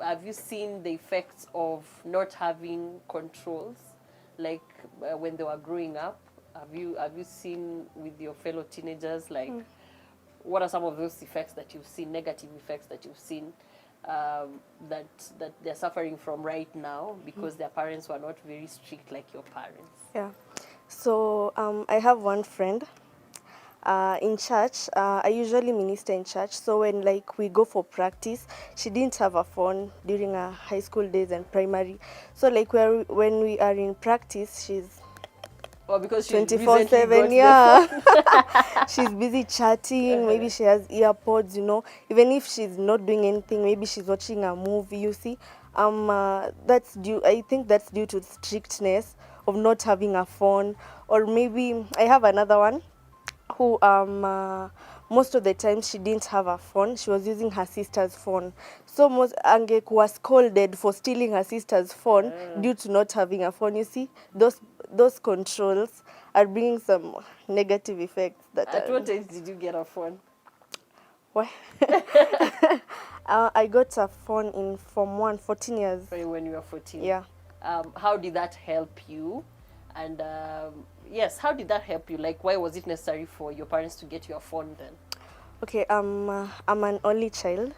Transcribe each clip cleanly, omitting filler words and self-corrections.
have you seen the effects of not having controls, like when they were growing up? Have you seen with your fellow teenagers, like what are some of those effects that you've seen, negative effects that you've seen, that they're suffering from right now because their parents were not very strict like your parents? Yeah. So I have one friend in church. I usually minister in church. So when like we go for practice, she didn't have a phone during her high school days and primary. So like when we are in practice, she's Or because she recently got 24/7, the yeah. phone. She's busy chatting, maybe she has earpods, you know. Even if she's not doing anything, maybe she's watching a movie, you see. I think that's due to strictness of not having a phone. Or maybe I have another one who most of the time she didn't have a phone. She was using her sister's phone. So most Angek was scolded for stealing her sister's phone due to not having a phone. You see, those controls are bringing some negative effects that At are. what age did you get a phone? Why? I got a phone in Form 1, 14 years. When you were 14? Yeah. How did that help you? And yes, how did that help you? Like, why was it necessary for your parents to get you a phone then? Okay, I'm an only child,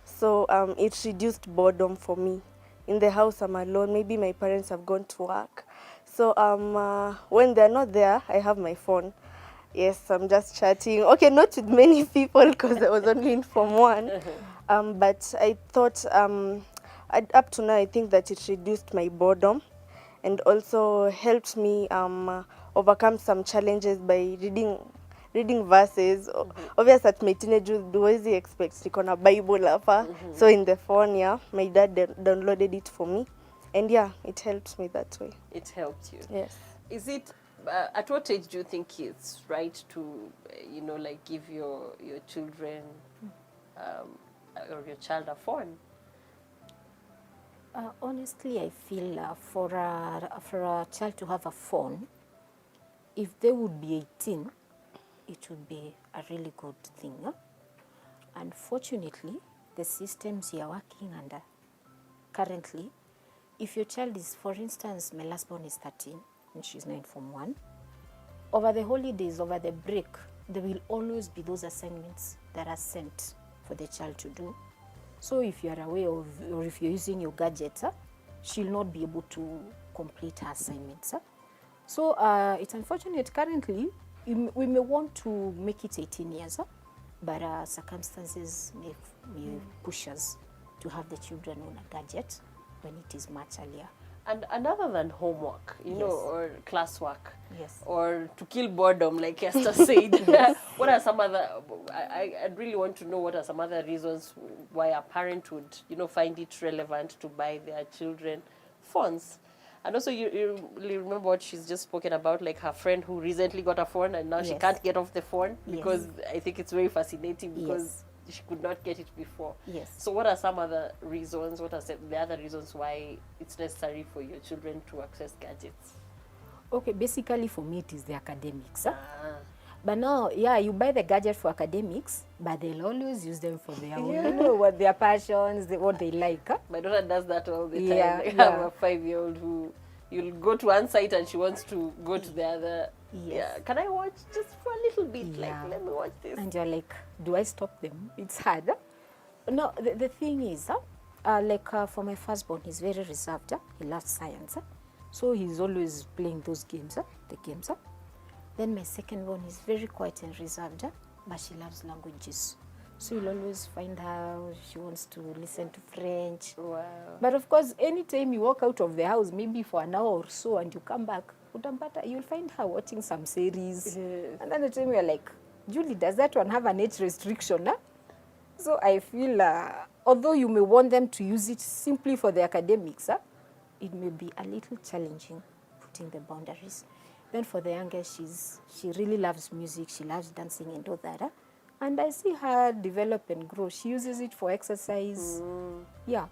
so it reduced boredom for me. In the house, I'm alone. Maybe my parents have gone to work. So when they're not there, I have my phone. Yes, I'm just chatting. Okay, not with many people because I was only in Form 1. But I thought, up to now, I think that it reduced my boredom and also helped me overcome some challenges by reading verses. Obviously at my teenage huwezi expect niko na Bible hapa. So in the phone, yeah, my dad downloaded it for me. And yeah, it helped me that way. It helped you. Yes. Is it, at what age do you think it's right to, like give your children or your child a phone? Honestly, I feel for a child to have a phone, if they would be 18, it would be a really good thing. Unfortunately, the systems you are working under currently, if your child is, for instance, my last born is 13 and she's now in Form 1, over the holidays, over the break, there will always be those assignments that are sent for the child to do. So if you are aware of, or if you're using your gadget, she'll not be able to complete her assignments. So it's unfortunate currently, we may want to make it 18 years, but circumstances may push us to have the children on a gadget when it is much earlier. And other than homework, Yes. or classwork, Yes. or to kill boredom, like Esther said, what are some other, I'd really want to know what are some other reasons why a parent would, find it relevant to buy their children phones. And also, you remember what she's just spoken about, like her friend who recently got a phone and now she Yes. can't get off the phone, Yes. because I think it's very fascinating because Yes. she could not get it before. Yes. So what are some other reasons, what are the other reasons why it's necessary for your children to access gadgets? Okay, basically for me it is the academics. But now, yeah, you buy the gadget for academics, but they'll always use them for their own, what their passions, what they like. My daughter does that all the time. Yeah, I have yeah. a 5-year-old who, you'll go to one site and she wants to go to the other. Yes. Yeah, can I watch just for a little bit? Yeah. Like, let me watch this. And you're like, do I stop them? It's hard. No, the thing is, for my firstborn, he's very reserved. He loves science. So he's always playing those games, the games. Then my secondborn is very quiet and reserved, but she loves languages. So you'll always find her, she wants to listen to French. Wow. But of course, anytime you walk out of the house, maybe for an hour or so, and you come back, you'll find her watching some series. Yes. And then the time you're like, Julie, does that one have an age restriction? So I feel, although you may want them to use it simply for the academics, it may be a little challenging putting the boundaries. Then for the youngest, she really loves music, she loves dancing and all that. And I see her develop and grow. She uses it for exercise. Yeah.